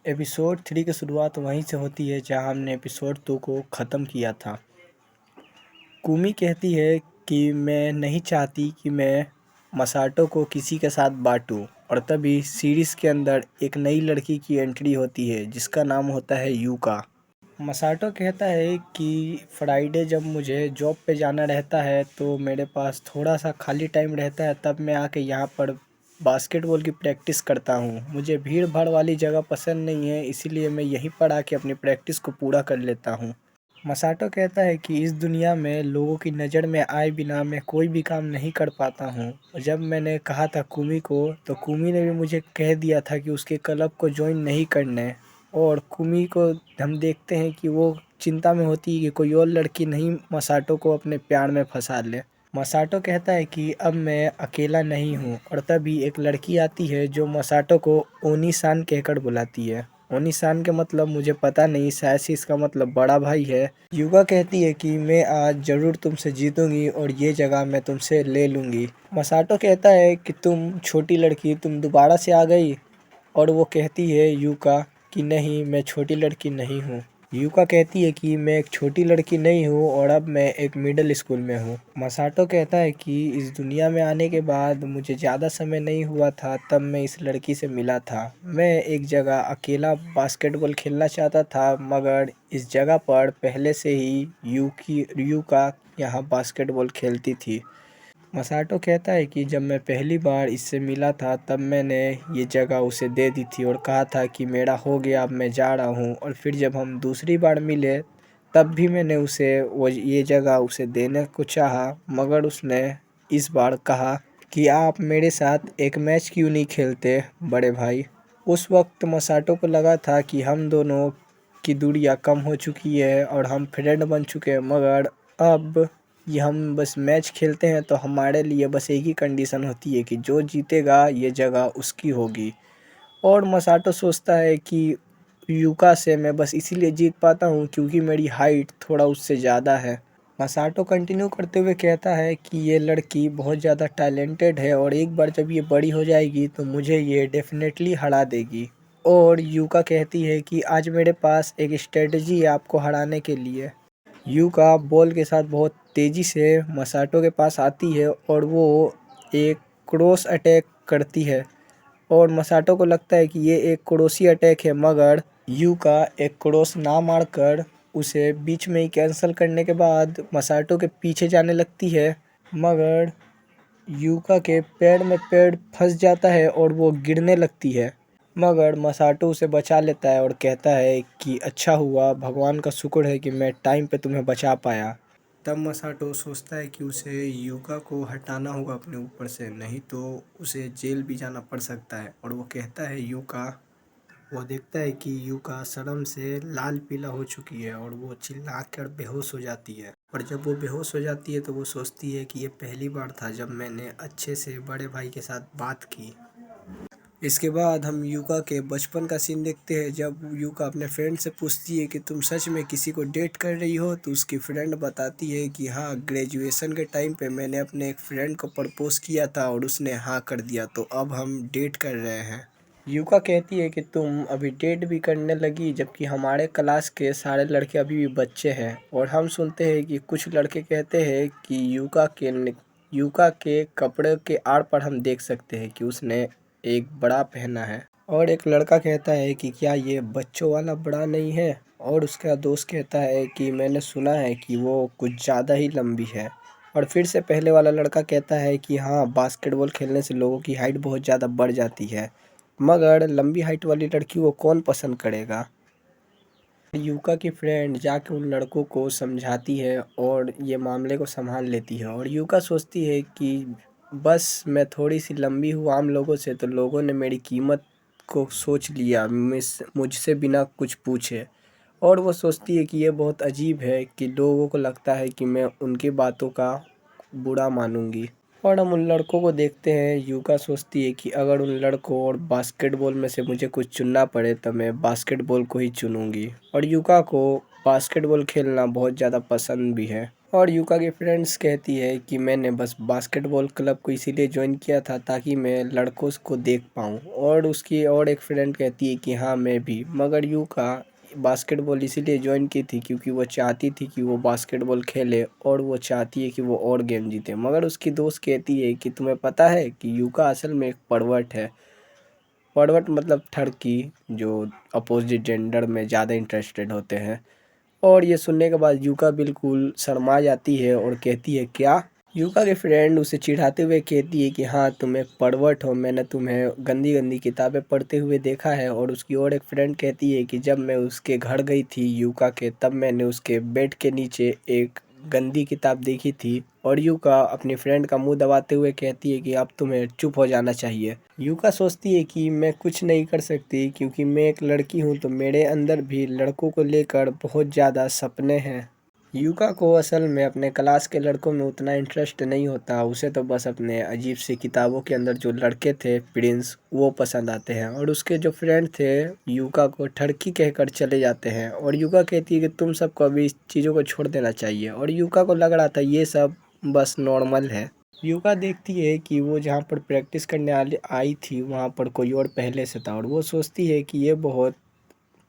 Episode 3 की शुरुआत वहीं से होती है जहां हमने एपिसोड 2 को ख़त्म किया था। कुमी कहती है कि मैं नहीं चाहती कि मैं मसाटो को किसी के साथ बांटूं, और तभी सीरीज़ के अंदर एक नई लड़की की एंट्री होती है जिसका नाम होता है यूका। मसाटो कहता है कि फ्राइडे जब मुझे जॉब पे जाना रहता है तो मेरे पास थोड़ा सा खाली टाइम रहता है, तब मैं आके यहाँ पर बास्केटबॉल की प्रैक्टिस करता हूँ। मुझे भीड़ भाड़ वाली जगह पसंद नहीं है, इसीलिए मैं यहीं पर आके अपनी प्रैक्टिस को पूरा कर लेता हूँ। मसाटो कहता है कि इस दुनिया में लोगों की नज़र में आए बिना मैं कोई भी काम नहीं कर पाता हूँ। जब मैंने कहा था कुमी को, तो कुमी ने भी मुझे कह दिया था कि उसके क्लब को ज्वाइन नहीं करने, और कुमी को हम देखते हैं कि वो चिंता में होती है कि कोई और लड़की नहीं मसाटो को अपने प्यार में फंसा ले। मसाटो कहता है कि अब मैं अकेला नहीं हूँ, और तभी एक लड़की आती है जो मसाटो को ओनी-सान कहकर बुलाती है। ओनी-सान के मतलब मुझे पता नहीं, शायद से इसका मतलब बड़ा भाई है। युगा कहती है कि मैं आज ज़रूर तुमसे जीतूंगी और ये जगह मैं तुमसे ले लूँगी। मसाटो कहता है कि तुम छोटी लड़की, तुम दोबारा से आ गई, और वो कहती है यूका कि नहीं, मैं छोटी लड़की नहीं हूँ। यूका कहती है कि मैं एक छोटी लड़की नहीं हूँ और अब मैं एक मिडिल स्कूल में हूँ। मसाटो कहता है कि इस दुनिया में आने के बाद मुझे ज़्यादा समय नहीं हुआ था तब मैं इस लड़की से मिला था। मैं एक जगह अकेला बास्केटबॉल खेलना चाहता था, मगर इस जगह पर पहले से ही यूका यहाँ बास्केटबॉल खेलती थी। मसाटो कहता है कि जब मैं पहली बार इससे मिला था तब मैंने ये जगह उसे दे दी थी और कहा था कि मेरा हो गया, अब मैं जा रहा हूँ। और फिर जब हम दूसरी बार मिले तब भी मैंने उसे ये जगह उसे देने को चाहा, मगर उसने इस बार कहा कि आप मेरे साथ एक मैच क्यों नहीं खेलते बड़े भाई। उस वक्त मसाटो को लगा था कि हम दोनों की दूरियां कम हो चुकी है और हम फ्रेंड बन चुके हैं, मगर अब ये हम बस मैच खेलते हैं तो हमारे लिए बस एक ही कंडीशन होती है कि जो जीतेगा ये जगह उसकी होगी। और मसाटो सोचता है कि यूका से मैं बस इसीलिए जीत पाता हूँ क्योंकि मेरी हाइट थोड़ा उससे ज़्यादा है। मसाटो कंटिन्यू करते हुए कहता है कि ये लड़की बहुत ज़्यादा टैलेंटेड है और एक बार जब ये बड़ी हो जाएगी तो मुझे ये डेफिनेटली हरा देगी। और यूका कहती है कि आज मेरे पास एक स्ट्रेटजी है आपको हराने के लिए। यूका बॉल के साथ बहुत तेज़ी से मसाटो के पास आती है और वो एक क्रॉस अटैक करती है, और मसाटो को लगता है कि ये एक क्रोशी अटैक है, मगर यूका एक क्रॉस ना मारकर उसे बीच में ही कैंसिल करने के बाद मसाटो के पीछे जाने लगती है, मगर यूका के पैर में पैर फंस जाता है और वो गिरने लगती है। मगर मसाटो उसे बचा लेता है और कहता है कि अच्छा हुआ, भगवान का शुक्र है कि मैं टाइम पे तुम्हें बचा पाया। तब मसाटो सोचता है कि उसे यूका को हटाना होगा अपने ऊपर से, नहीं तो उसे जेल भी जाना पड़ सकता है। और वो कहता है यूका, वो देखता है कि यूका शर्म से लाल पीला हो चुकी है और वो चिल्ला कर बेहोश हो जाती है। और जब वो बेहोश हो जाती है तो वो सोचती है कि ये पहली बार था जब मैंने अच्छे से बड़े भाई के साथ बात की। इसके बाद हम यूका के बचपन का सीन देखते हैं, जब यूका अपने फ्रेंड से पूछती है कि तुम सच में किसी को डेट कर रही हो, तो उसकी फ्रेंड बताती है कि हाँ, ग्रेजुएशन के टाइम पे मैंने अपने एक फ्रेंड को प्रपोज किया था और उसने हाँ कर दिया, तो अब हम डेट कर रहे हैं। यूका कहती है कि तुम अभी डेट भी करने लगी जबकि हमारे क्लास के सारे लड़के अभी भी बच्चे हैं। और हम सुनते हैं कि कुछ लड़के कहते हैं कि यूका के कपड़े के आड़ पर हम देख सकते हैं कि उसने एक बड़ा पहना है। और एक लड़का कहता है कि क्या ये बच्चों वाला बड़ा नहीं है, और उसका दोस्त कहता है कि मैंने सुना है कि वो कुछ ज़्यादा ही लंबी है। और फिर से पहले वाला लड़का कहता है कि हाँ, बास्केटबॉल खेलने से लोगों की हाइट बहुत ज़्यादा बढ़ जाती है, मगर लंबी हाइट वाली लड़की को कौन पसंद करेगा। यूका की फ्रेंड जाके उन लड़कों को समझाती है और ये मामले को संभाल लेती है। और यूका सोचती है कि बस मैं थोड़ी सी लंबी हूँ आम लोगों से, तो लोगों ने मेरी कीमत को सोच लिया मुझसे बिना कुछ पूछे। और वो सोचती है कि ये बहुत अजीब है कि लोगों को लगता है कि मैं उनकी बातों का बुरा मानूंगी। और हम उन लड़कों को देखते हैं, यूका सोचती है कि अगर उन लड़कों और बास्केटबॉल में से मुझे कुछ चुनना पड़े तो मैं बास्केटबॉल को ही चुनूंगी। और यूका को बास्केटबॉल खेलना बहुत ज़्यादा पसंद भी है। और यूका की फ्रेंड्स कहती है कि मैंने बस बास्केटबॉल क्लब को इसीलिए ज्वाइन किया था ताकि मैं लड़कों को देख पाऊँ। और उसकी और एक फ्रेंड कहती है कि हाँ मैं भी, मगर यूका बास्केटबॉल इसीलिए ज्वाइन की थी क्योंकि वो चाहती थी कि वो बास्केटबॉल खेले और वो चाहती है कि वो और गेम जीते। मगर उसकी दोस्त कहती है कि तुम्हें पता है कि यूका असल में एक परवर्ट है। परवर्ट मतलब ठरकी, जो अपोजिट जेंडर में ज़्यादा इंटरेस्टेड होते हैं। और ये सुनने के बाद यूका बिल्कुल शर्मा जाती है और कहती है क्या। यूका के फ्रेंड उसे चिढ़ाते हुए कहती है कि हाँ तुम एक परवर्ट हो, मैंने तुम्हें गंदी गंदी किताबें पढ़ते हुए देखा है। और उसकी और एक फ्रेंड कहती है कि जब मैं उसके घर गई थी यूका के, तब मैंने उसके बेड के नीचे एक गंदी किताब देखी थी। और यूका अपनी फ्रेंड का मुंह दबाते हुए कहती है कि अब तुम्हें चुप हो जाना चाहिए। यूका सोचती है कि मैं कुछ नहीं कर सकती क्योंकि मैं एक लड़की हूँ, तो मेरे अंदर भी लड़कों को लेकर बहुत ज़्यादा सपने हैं। यूका को असल में अपने क्लास के लड़कों में उतना इंटरेस्ट नहीं होता, उसे तो बस अपने अजीब सी किताबों के अंदर जो लड़के थे प्रिंस, वो पसंद आते हैं। और उसके जो फ्रेंड थे यूका को ठरकी कहकर चले जाते हैं। और यूका कहती है कि तुम सबको अभी इस चीज़ों को छोड़ देना चाहिए। और यूका को लग रहा था ये सब बस नॉर्मल है। यूका देखती है कि वो जहाँ पर प्रैक्टिस करने आई थी वहाँ पर कोई और पहले से था, और वो सोचती है कि ये बहुत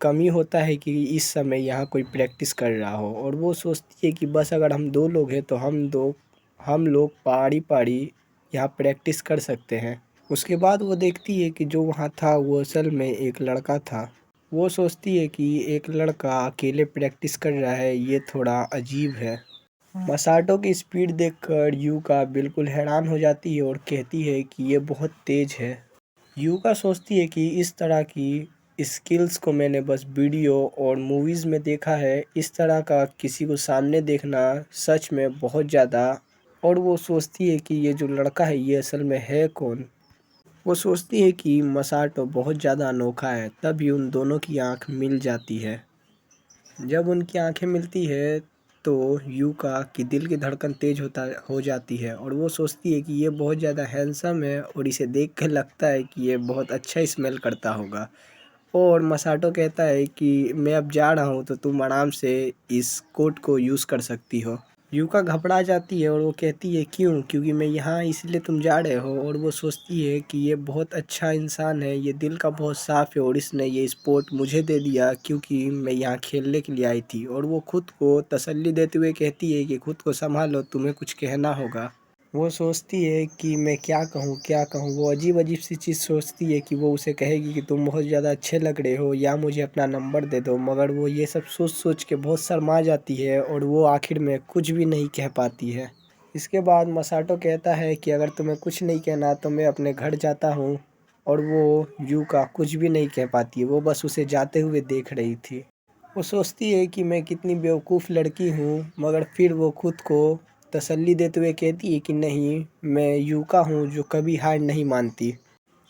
कमी होता है कि इस समय यहाँ कोई प्रैक्टिस कर रहा हो। और वो सोचती है कि बस अगर हम दो लोग हैं तो हम लोग पारी पारी यहाँ प्रैक्टिस कर सकते हैं। उसके बाद वो देखती है कि जो वहाँ था वो असल में एक लड़का था। वो सोचती है कि एक लड़का अकेले प्रैक्टिस कर रहा है, ये थोड़ा अजीब है। मसाटो की स्पीड देखकर यूका बिल्कुल हैरान हो जाती है और कहती है कि ये बहुत तेज़ है। यूका सोचती है कि इस तरह की स्किल्स को मैंने बस वीडियो और मूवीज़ में देखा है, इस तरह का किसी को सामने देखना सच में बहुत ज़्यादा। और वो सोचती है कि ये जो लड़का है ये असल में है कौन। वो सोचती है कि मसाटो बहुत ज़्यादा अनोखा है। तभी उन दोनों की आंख मिल जाती है। जब उनकी आंखें मिलती है तो यूका की दिल की धड़कन तेज हो जाती है। और वो सोचती है कि ये बहुत ज़्यादा हैंडसम है और इसे देख कर लगता है कि ये बहुत अच्छा स्मेल करता होगा। और मसाटो कहता है कि मैं अब जा रहा हूँ तो तुम आराम से इस कोट को यूज़ कर सकती हो। यूका घबरा जाती है और वो कहती है क्यों, क्योंकि मैं यहाँ इसलिए तुम जा रहे हो। और वो सोचती है कि ये बहुत अच्छा इंसान है, ये दिल का बहुत साफ़ है और इसने ये स्पोर्ट मुझे दे दिया क्योंकि मैं यहाँ खेलने के लिए आई थी। और वो खुद को तसल्ली देते हुए कहती है कि खुद को संभालो, तुम्हें कुछ कहना होगा। वो सोचती है कि मैं क्या कहूँ। वो अजीब अजीब सी चीज़ सोचती है कि वो उसे कहेगी कि तुम बहुत ज़्यादा अच्छे लग रहे हो या मुझे अपना नंबर दे दो। मगर वो ये सब सोच सोच के बहुत शर्मा जाती है और वो आखिर में कुछ भी नहीं कह पाती है। इसके बाद मसाटो कहता है कि अगर तुम्हें कुछ नहीं कहना तो मैं अपने घर जाता हूँ। और वो यूका कुछ भी नहीं कह पाती है, वो बस उसे जाते हुए देख रही थी। वो सोचती है कि मैं कितनी बेवकूफ़ लड़की हूँ, मगर फिर वो खुद को तसल्ली देते हुए कहती है कि नहीं, मैं यूका हूँ जो कभी हार नहीं मानती।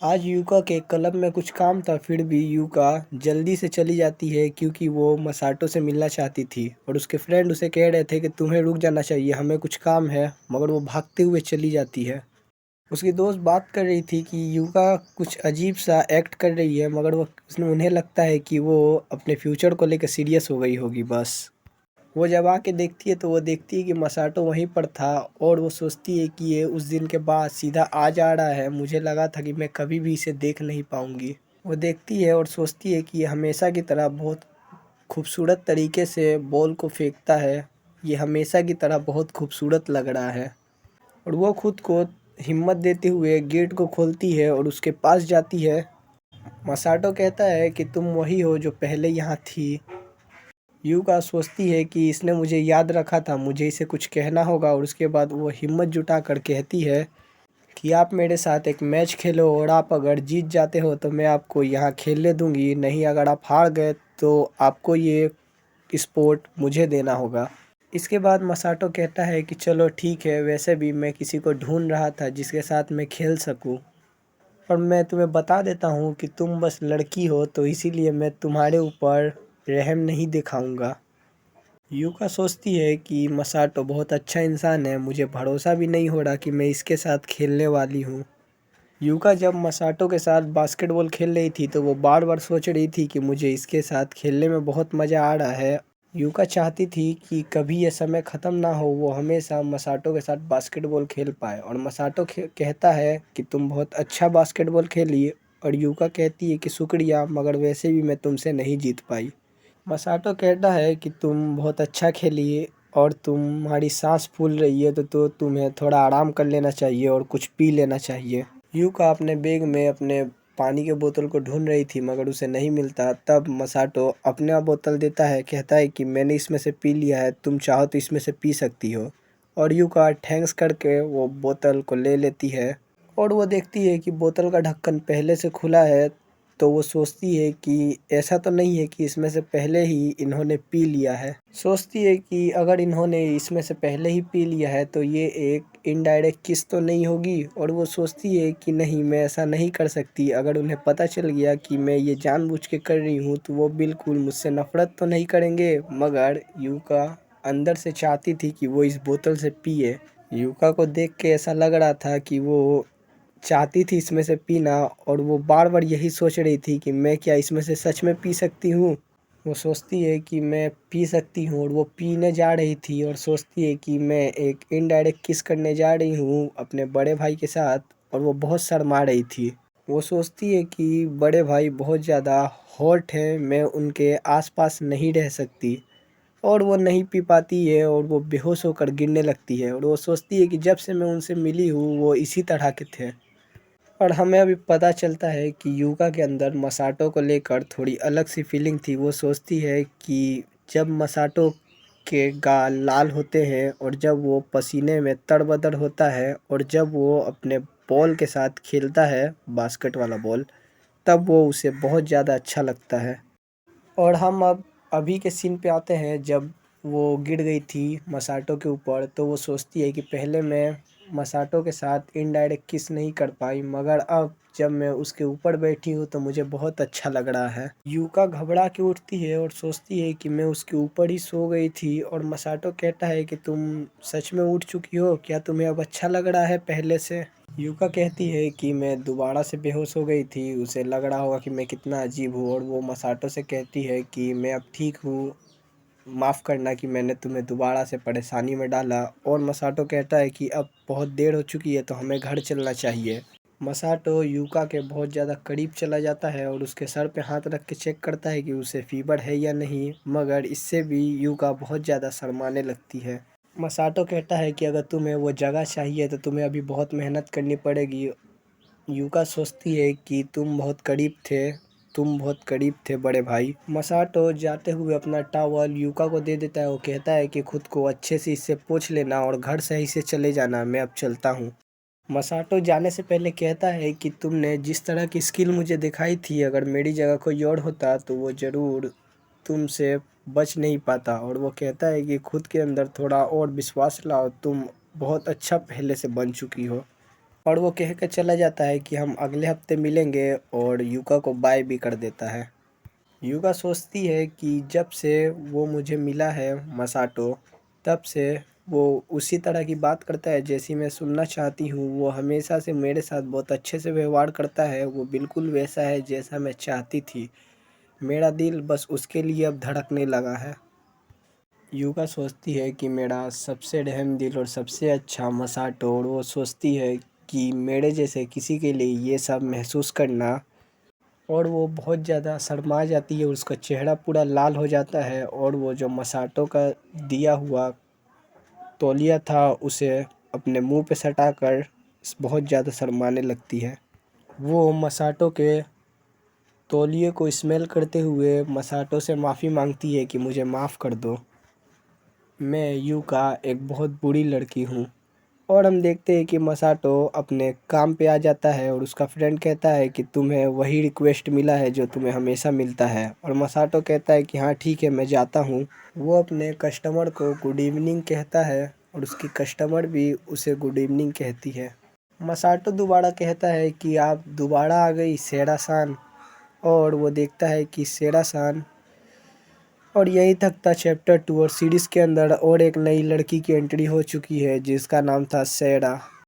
आज यूका के क्लब में कुछ काम था, फिर भी यूका जल्दी से चली जाती है क्योंकि वो मसाटो से मिलना चाहती थी। और उसके फ्रेंड उसे कह रहे थे कि तुम्हें रुक जाना चाहिए, हमें कुछ काम है, मगर वो भागते हुए चली जाती है। उसकी दोस्त बात कर रही थी कि यूका कुछ अजीब सा एक्ट कर रही है, मगर वो उसने उन्हें लगता है कि वो अपने फ्यूचर को लेकर सीरियस हो गई होगी बस। वो जब आके देखती है तो वो देखती है कि मसाटो वहीं पर था। और वो सोचती है कि ये उस दिन के बाद सीधा आ जा रहा है, मुझे लगा था कि मैं कभी भी इसे देख नहीं पाऊंगी। वो देखती है और सोचती है कि ये हमेशा की तरह बहुत खूबसूरत तरीके से बॉल को फेंकता है, ये हमेशा की तरह बहुत खूबसूरत लग रहा है। और वो खुद को हिम्मत देते हुए गेट को खोलती है और उसके पास जाती है। मसाटो कहता है कि तुम वही हो जो पहले यहाँ थी। यूका सोचती है कि इसने मुझे याद रखा था, मुझे इसे कुछ कहना होगा। और उसके बाद वो हिम्मत जुटा कर कहती है कि आप मेरे साथ एक मैच खेलो और आप अगर जीत जाते हो तो मैं आपको यहाँ खेलने दूंगी, नहीं अगर आप हार गए तो आपको ये स्पोर्ट मुझे देना होगा। इसके बाद मसाटो कहता है कि चलो ठीक है, वैसे भी मैं किसी को ढूंढ रहा था जिसके साथ मैं खेल सकूं। और मैं तुम्हें बता देता हूँ कि तुम बस लड़की हो, तो इसीलिए मैं तुम्हारे ऊपर रहम नहीं दिखाऊंगा। यूका सोचती है कि मसाटो बहुत अच्छा इंसान है, मुझे भरोसा भी नहीं हो रहा कि मैं इसके साथ खेलने वाली हूँ। यूका जब मसाटो के साथ बास्केटबॉल खेल रही थी तो वो बार बार सोच रही थी कि मुझे इसके साथ खेलने में बहुत मज़ा आ रहा है। यूका चाहती थी कि कभी ये समय ख़त्म ना हो, वो हमेशा मसाटो के साथ बास्केटबॉल खेल पाए। और मसाटो कहता है कि तुम बहुत अच्छा बास्केटबॉल खेली, और यूका कहती है कि शुक्रिया, मगर वैसे भी मैं तुमसे नहीं जीत पाई। मसाटो कहता है कि तुम बहुत अच्छा खेली और तुम्हारी सांस फूल रही है, तो तुम्हें थोड़ा आराम कर लेना चाहिए और कुछ पी लेना चाहिए। यूका अपने बैग में अपने पानी के बोतल को ढूंढ रही थी, मगर उसे नहीं मिलता। तब मसाटो अपना बोतल देता है, कहता है कि मैंने इसमें से पी लिया है, तुम चाहो तो इसमें से पी सकती हो। और यूका थैंक्स करके वो बोतल को ले लेती है, और वो देखती है कि बोतल का ढक्कन पहले से खुला है। तो वो सोचती है कि ऐसा तो नहीं है कि इसमें से पहले ही इन्होंने पी लिया है। सोचती है कि अगर इन्होंने इसमें से पहले ही पी लिया है तो ये एक इनडायरेक्ट किस तो नहीं होगी। और वो सोचती है कि नहीं, मैं ऐसा नहीं कर सकती। अगर उन्हें पता चल गया कि मैं ये जानबूझ के कर रही हूँ तो वो बिल्कुल मुझसे नफ़रत तो नहीं करेंगे। मगर यूका अंदर से चाहती थी कि वो इस बोतल से पिए। यूका को देख के ऐसा लग रहा था कि वो चाहती थी इसमें से पीना, और वो बार बार यही सोच रही थी कि मैं क्या इसमें से सच में पी सकती हूँ। वो सोचती है कि मैं पी सकती हूँ, और वो पीने जा रही थी और सोचती है कि मैं एक इनडायरेक्ट किस करने जा रही हूँ अपने बड़े भाई के साथ। और वो बहुत शर्मा रही थी। वो सोचती है कि बड़े भाई बहुत ज़्यादा हॉट हैं, मैं उनके आसपास नहीं रह सकती। और वो नहीं पी पाती है और वो बेहोश होकर गिरने लगती है। और वो सोचती है कि जब से मैं उनसे मिली हूँ वो इसी तरह के थे। और हमें अभी पता चलता है कि यूका के अंदर मसाटो को लेकर थोड़ी अलग सी फीलिंग थी। वो सोचती है कि जब मसाटो के गाल लाल होते हैं, और जब वो पसीने में तड़बदड़ होता है, और जब वो अपने बॉल के साथ खेलता है, बास्केट वाला बॉल, तब वो उसे बहुत ज़्यादा अच्छा लगता है। और हम अब अभी के सीन पे आते हैं, जब वो गिर गई थी मसाटो के ऊपर। तो वो सोचती है कि पहले मैं मसाटो के साथ इनडायरेक्ट किस नहीं कर पाई, मगर अब जब मैं उसके ऊपर बैठी हूँ तो मुझे बहुत अच्छा लग रहा है। यूका घबरा के उठती है और सोचती है कि मैं उसके ऊपर ही सो गई थी। और मसाटो कहता है कि तुम सच में उठ चुकी हो, क्या तुम्हें अब अच्छा लग रहा है पहले से? यूका कहती है कि मैं दोबारा से बेहोश हो गई थी, उसे लग रहा होगा कि मैं कितना अजीब हूँ। और वो मसाटो से कहती है कि मैं अब ठीक हूँ, माफ़ करना कि मैंने तुम्हें दोबारा से परेशानी में डाला। और मसाटो कहता है कि अब बहुत देर हो चुकी है तो हमें घर चलना चाहिए। मसाटो यूका के बहुत ज़्यादा करीब चला जाता है और उसके सर पे हाथ रख के चेक करता है कि उसे फीवर है या नहीं, मगर इससे भी यूका बहुत ज़्यादा शर्माने लगती है। मसाटो कहता है कि अगर तुम्हें वो जगह चाहिए तो तुम्हें अभी बहुत मेहनत करनी पड़ेगी। यूका सोचती है कि तुम बहुत करीब थे बड़े भाई। मसाटो जाते हुए अपना टॉवल यूका को दे देता है। वो कहता है कि खुद को अच्छे से इससे पोंछ लेना और घर सही से चले जाना, मैं अब चलता हूँ। मसाटो जाने से पहले कहता है कि तुमने जिस तरह की स्किल मुझे दिखाई थी, अगर मेरी जगह कोई और होता तो वो ज़रूर तुमसे बच नहीं पाता। और वो कहता है कि खुद के अंदर थोड़ा और विश्वास लाओ, तुम बहुत अच्छा पहले से बन चुकी हो। और वो कह के चला जाता है कि हम अगले हफ्ते मिलेंगे, और यूका को बाय भी कर देता है। यूका सोचती है कि जब से वो मुझे मिला है मसाटो, तब से वो उसी तरह की बात करता है जैसी मैं सुनना चाहती हूँ। वो हमेशा से मेरे साथ बहुत अच्छे से व्यवहार करता है, वो बिल्कुल वैसा है जैसा मैं चाहती थी। मेरा दिल बस उसके लिए अब धड़कने लगा है। यूका सोचती है कि मेरा सबसे रहम दिल और सबसे अच्छा मसाटो। और वो सोचती है कि मेरे जैसे किसी के लिए ये सब महसूस करना। और वो बहुत ज़्यादा शर्मा जाती है, उसका चेहरा पूरा लाल हो जाता है। और वो जो मसाटो का दिया हुआ तौलिया था उसे अपने मुंह पे सटाकर बहुत ज़्यादा शर्माने लगती है। वो मसाटो के तौलिए को स्मेल करते हुए मसाटो से माफ़ी मांगती है कि मुझे माफ़ कर दो, मैं यूका एक बहुत बुरी लड़की हूँ। और हम देखते हैं कि मसाटो अपने काम पे आ जाता है, और उसका फ्रेंड कहता है कि तुम्हें वही रिक्वेस्ट मिला है जो तुम्हें हमेशा मिलता है। और मसाटो कहता है कि हाँ ठीक है, मैं जाता हूँ। वो अपने कस्टमर को गुड इवनिंग कहता है, और उसकी कस्टमर भी उसे गुड इवनिंग कहती है। मसाटो दोबारा कहता है कि आप दोबारा आ गई सेरा-सान। और वो देखता है कि सेरा-सान। और यहीं तक था चैप्टर 2, और सीरीज़ के अंदर और एक नई लड़की की एंट्री हो चुकी है जिसका नाम था सेरा।